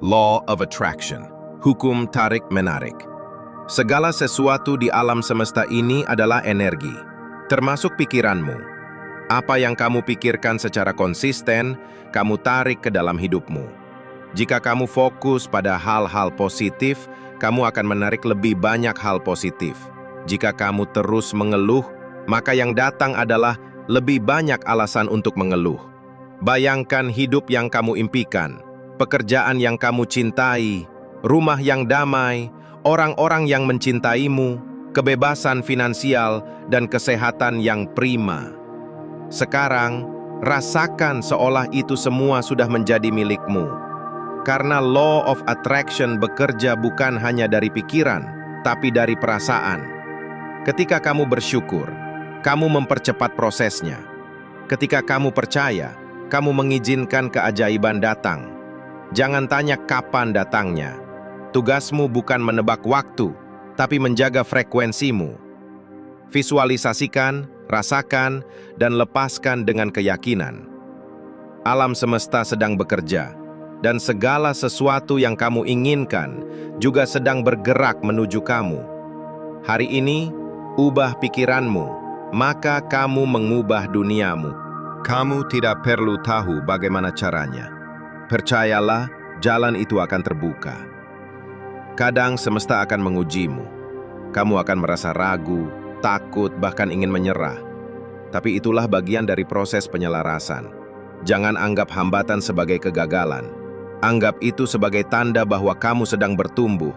Law of Attraction, hukum tarik-menarik. Segala sesuatu di alam semesta ini adalah energi, termasuk pikiranmu. Apa yang kamu pikirkan secara konsisten, kamu tarik ke dalam hidupmu. Jika kamu fokus pada hal-hal positif, kamu akan menarik lebih banyak hal positif. Jika kamu terus mengeluh, maka yang datang adalah lebih banyak alasan untuk mengeluh. Bayangkan hidup yang kamu impikan, pekerjaan yang kamu cintai, rumah yang damai, orang-orang yang mencintaimu, kebebasan finansial, dan kesehatan yang prima. Sekarang, rasakan seolah itu semua sudah menjadi milikmu. Karena Law of Attraction bekerja bukan hanya dari pikiran, tapi dari perasaan. Ketika kamu bersyukur, kamu mempercepat prosesnya. Ketika kamu percaya, kamu mengizinkan keajaiban datang. Jangan tanya kapan datangnya. Tugasmu bukan menebak waktu, tapi menjaga frekuensimu. Visualisasikan, rasakan, dan lepaskan dengan keyakinan. Alam semesta sedang bekerja, dan segala sesuatu yang kamu inginkan juga sedang bergerak menuju kamu. Hari ini, ubah pikiranmu, maka kamu mengubah duniamu. Kamu tidak perlu tahu bagaimana caranya. Percayalah, jalan itu akan terbuka. Kadang semesta akan mengujimu. Kamu akan merasa ragu, takut, bahkan ingin menyerah. Tapi itulah bagian dari proses penyelarasan. Jangan anggap hambatan sebagai kegagalan. Anggap itu sebagai tanda bahwa kamu sedang bertumbuh,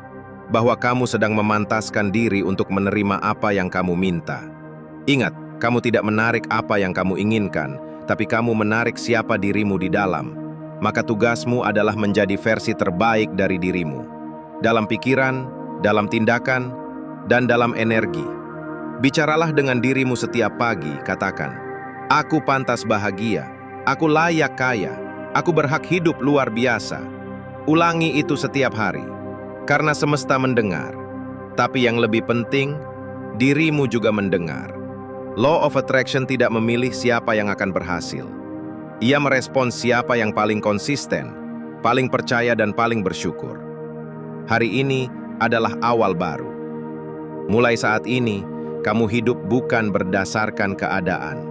bahwa kamu sedang memantaskan diri untuk menerima apa yang kamu minta. Ingat, kamu tidak menarik apa yang kamu inginkan, tapi kamu menarik siapa dirimu di dalam. Maka tugasmu adalah menjadi versi terbaik dari dirimu. Dalam pikiran, dalam tindakan, dan dalam energi. Bicaralah dengan dirimu setiap pagi, katakan, "Aku pantas bahagia, aku layak kaya, aku berhak hidup luar biasa." Ulangi itu setiap hari, karena semesta mendengar. Tapi yang lebih penting, dirimu juga mendengar. Law of Attraction tidak memilih siapa yang akan berhasil. Ia merespons siapa yang paling konsisten, paling percaya dan paling bersyukur. Hari ini adalah awal baru. Mulai saat ini, kamu hidup bukan berdasarkan keadaan,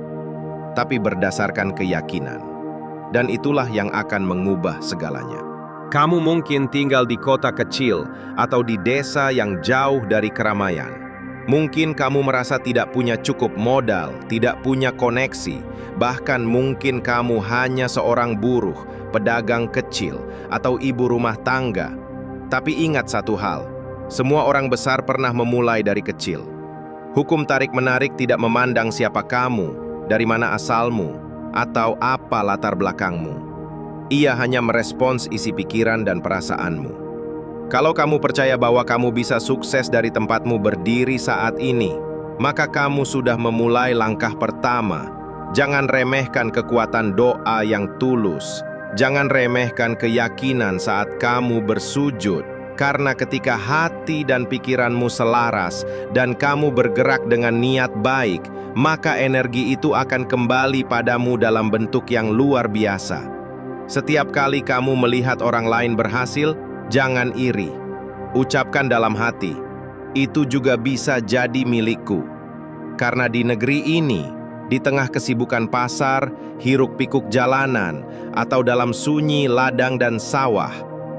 tapi berdasarkan keyakinan. Dan itulah yang akan mengubah segalanya. Kamu mungkin tinggal di kota kecil atau di desa yang jauh dari keramaian. Mungkin kamu merasa tidak punya cukup modal, tidak punya koneksi, bahkan mungkin kamu hanya seorang buruh, pedagang kecil, atau ibu rumah tangga. Tapi ingat satu hal, semua orang besar pernah memulai dari kecil. Hukum tarik-menarik tidak memandang siapa kamu, dari mana asalmu, atau apa latar belakangmu. Ia hanya merespons isi pikiran dan perasaanmu. Kalau kamu percaya bahwa kamu bisa sukses dari tempatmu berdiri saat ini, maka kamu sudah memulai langkah pertama. Jangan remehkan kekuatan doa yang tulus. Jangan remehkan keyakinan saat kamu bersujud. Karena ketika hati dan pikiranmu selaras dan kamu bergerak dengan niat baik, maka energi itu akan kembali padamu dalam bentuk yang luar biasa. Setiap kali kamu melihat orang lain berhasil, jangan iri. Ucapkan dalam hati, itu juga bisa jadi milikku. Karena di negeri ini, di tengah kesibukan pasar, hiruk-pikuk jalanan, atau dalam sunyi ladang dan sawah,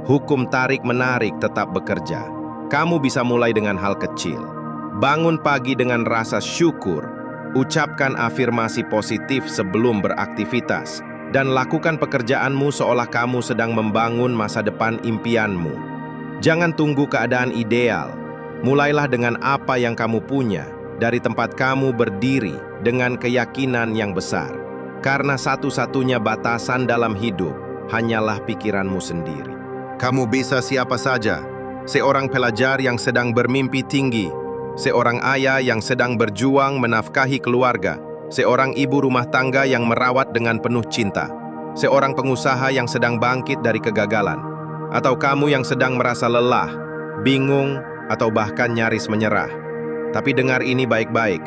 hukum tarik-menarik tetap bekerja. Kamu bisa mulai dengan hal kecil. Bangun pagi dengan rasa syukur. Ucapkan afirmasi positif sebelum beraktivitas. Dan lakukan pekerjaanmu seolah kamu sedang membangun masa depan impianmu. Jangan tunggu keadaan ideal. Mulailah dengan apa yang kamu punya, dari tempat kamu berdiri dengan keyakinan yang besar. Karena satu-satunya batasan dalam hidup hanyalah pikiranmu sendiri. Kamu bisa siapa saja, seorang pelajar yang sedang bermimpi tinggi, seorang ayah yang sedang berjuang menafkahi keluarga, seorang ibu rumah tangga yang merawat dengan penuh cinta, seorang pengusaha yang sedang bangkit dari kegagalan, atau kamu yang sedang merasa lelah, bingung, atau bahkan nyaris menyerah. Tapi dengar ini baik-baik.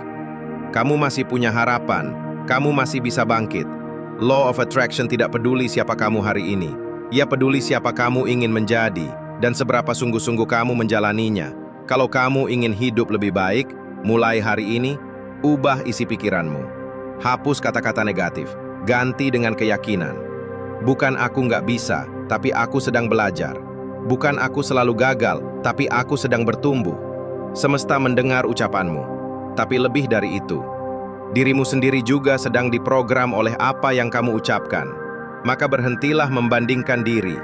Kamu masih punya harapan, kamu masih bisa bangkit. Law of Attraction tidak peduli siapa kamu hari ini. Ia peduli siapa kamu ingin menjadi dan seberapa sungguh-sungguh kamu menjalaninya. Kalau kamu ingin hidup lebih baik, mulai hari ini, ubah isi pikiranmu. Hapus kata-kata negatif, ganti dengan keyakinan. Bukan aku nggak bisa, tapi aku sedang belajar. Bukan aku selalu gagal, tapi aku sedang bertumbuh. Semesta mendengar ucapanmu, tapi lebih dari itu, dirimu sendiri juga sedang diprogram oleh apa yang kamu ucapkan. Maka berhentilah membandingkan diri.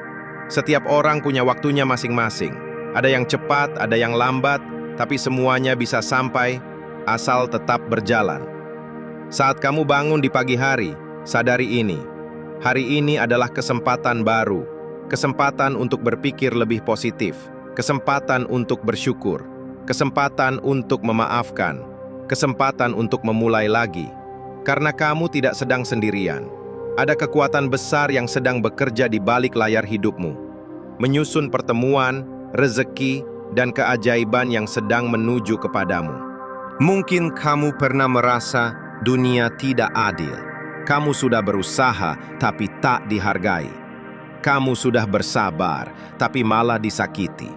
Setiap orang punya waktunya masing-masing. Ada yang cepat, ada yang lambat, tapi semuanya bisa sampai asal tetap berjalan. Saat kamu bangun di pagi hari, sadari ini. Hari ini adalah kesempatan baru. Kesempatan untuk berpikir lebih positif. Kesempatan untuk bersyukur. Kesempatan untuk memaafkan. Kesempatan untuk memulai lagi. Karena kamu tidak sedang sendirian. Ada kekuatan besar yang sedang bekerja di balik layar hidupmu, menyusun pertemuan, rezeki, dan keajaiban yang sedang menuju kepadamu. Mungkin kamu pernah merasa dunia tidak adil. Kamu sudah berusaha, tapi tak dihargai. Kamu sudah bersabar, tapi malah disakiti.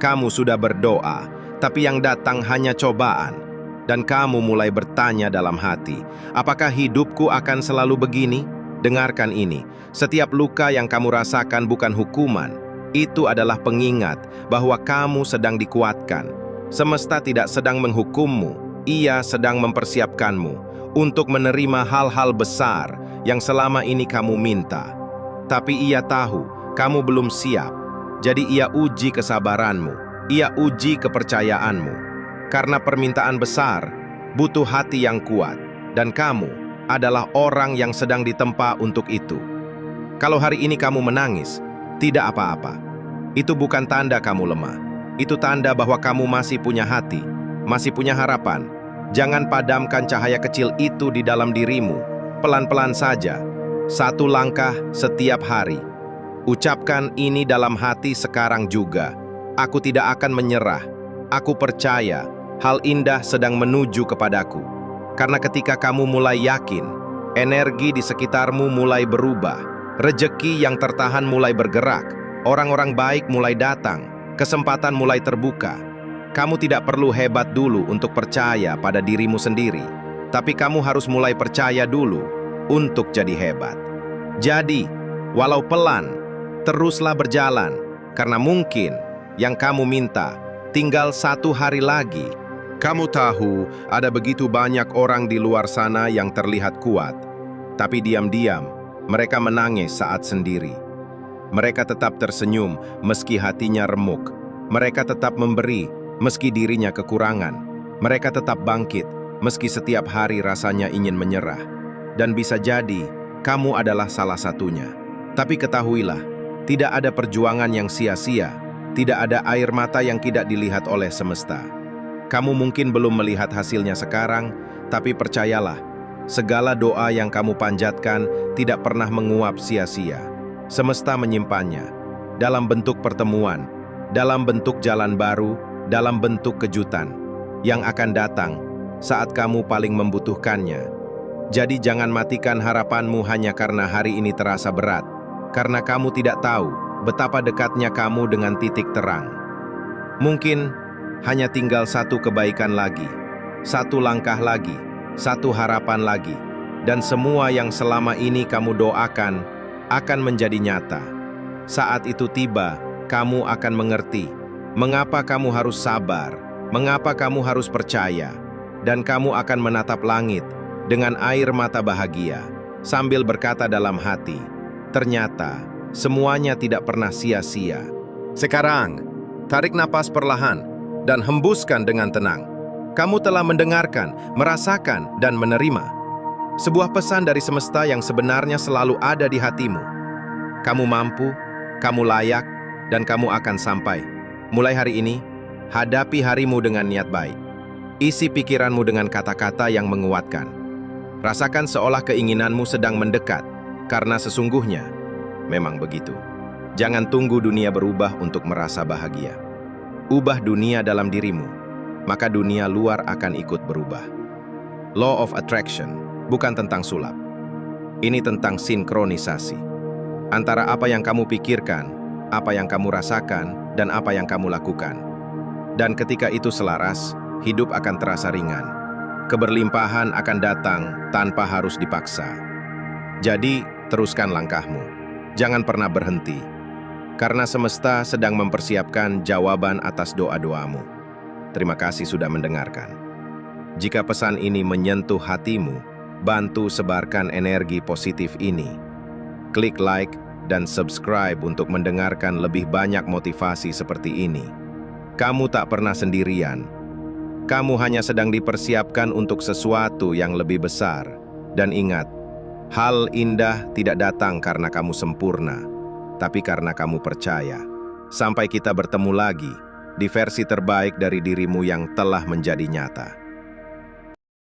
Kamu sudah berdoa, tapi yang datang hanya cobaan. Dan kamu mulai bertanya dalam hati, apakah hidupku akan selalu begini? Dengarkan ini, setiap luka yang kamu rasakan bukan hukuman. Itu adalah pengingat bahwa kamu sedang dikuatkan. Semesta tidak sedang menghukummu, ia sedang mempersiapkanmu untuk menerima hal-hal besar yang selama ini kamu minta. Tapi ia tahu kamu belum siap, jadi ia uji kesabaranmu, ia uji kepercayaanmu. Karena permintaan besar butuh hati yang kuat, dan kamu adalah orang yang sedang ditempa untuk itu. Kalau hari ini kamu menangis, tidak apa-apa. Itu bukan tanda kamu lemah. Itu tanda bahwa kamu masih punya hati, masih punya harapan. Jangan padamkan cahaya kecil itu di dalam dirimu. Pelan-pelan saja, satu langkah setiap hari. Ucapkan ini dalam hati sekarang juga. Aku tidak akan menyerah. Aku percaya hal indah sedang menuju kepadaku. Karena ketika kamu mulai yakin, energi di sekitarmu mulai berubah, rejeki yang tertahan mulai bergerak, orang-orang baik mulai datang, kesempatan mulai terbuka. Kamu tidak perlu hebat dulu untuk percaya pada dirimu sendiri, tapi kamu harus mulai percaya dulu untuk jadi hebat. Jadi, walau pelan, teruslah berjalan, karena mungkin yang kamu minta tinggal 1 hari lagi. Kamu tahu, ada begitu banyak orang di luar sana yang terlihat kuat, tapi diam-diam mereka menangis saat sendiri. Mereka tetap tersenyum meski hatinya remuk. Mereka tetap memberi meski dirinya kekurangan. Mereka tetap bangkit meski setiap hari rasanya ingin menyerah. Dan bisa jadi, kamu adalah salah satunya. Tapi ketahuilah, tidak ada perjuangan yang sia-sia, tidak ada air mata yang tidak dilihat oleh semesta. Kamu mungkin belum melihat hasilnya sekarang, tapi percayalah, segala doa yang kamu panjatkan tidak pernah menguap sia-sia. Semesta menyimpannya dalam bentuk pertemuan, dalam bentuk jalan baru, dalam bentuk kejutan yang akan datang saat kamu paling membutuhkannya. Jadi jangan matikan harapanmu hanya karena hari ini terasa berat, karena kamu tidak tahu betapa dekatnya kamu dengan titik terang. Mungkin hanya tinggal 1 kebaikan lagi, 1 langkah lagi, 1 harapan lagi, dan semua yang selama ini kamu doakan akan menjadi nyata. Saat itu tiba, kamu akan mengerti mengapa kamu harus sabar, mengapa kamu harus percaya, dan kamu akan menatap langit dengan air mata bahagia, sambil berkata dalam hati, ternyata semuanya tidak pernah sia-sia. Sekarang, tarik napas perlahan, dan hembuskan dengan tenang. Kamu telah mendengarkan, merasakan, dan menerima sebuah pesan dari semesta yang sebenarnya selalu ada di hatimu. Kamu mampu, kamu layak, dan kamu akan sampai. Mulai hari ini, hadapi harimu dengan niat baik. Isi pikiranmu dengan kata-kata yang menguatkan. Rasakan seolah keinginanmu sedang mendekat, karena sesungguhnya memang begitu. Jangan tunggu dunia berubah untuk merasa bahagia. Ubah dunia dalam dirimu, maka dunia luar akan ikut berubah. Law of Attraction bukan tentang sulap. Ini tentang sinkronisasi. antara apa yang kamu pikirkan, apa yang kamu rasakan, dan apa yang kamu lakukan. Dan ketika itu selaras, hidup akan terasa ringan. Keberlimpahan akan datang tanpa harus dipaksa. Jadi, teruskan langkahmu. Jangan pernah berhenti. Karena semesta sedang mempersiapkan jawaban atas doa-doamu. Terima kasih sudah mendengarkan. Jika pesan ini menyentuh hatimu, bantu sebarkan energi positif ini. Klik like dan subscribe untuk mendengarkan lebih banyak motivasi seperti ini. Kamu tak pernah sendirian. Kamu hanya sedang dipersiapkan untuk sesuatu yang lebih besar. Dan ingat, hal indah tidak datang karena kamu sempurna, tapi karena kamu percaya. Sampai kita bertemu lagi di versi terbaik dari dirimu yang telah menjadi nyata.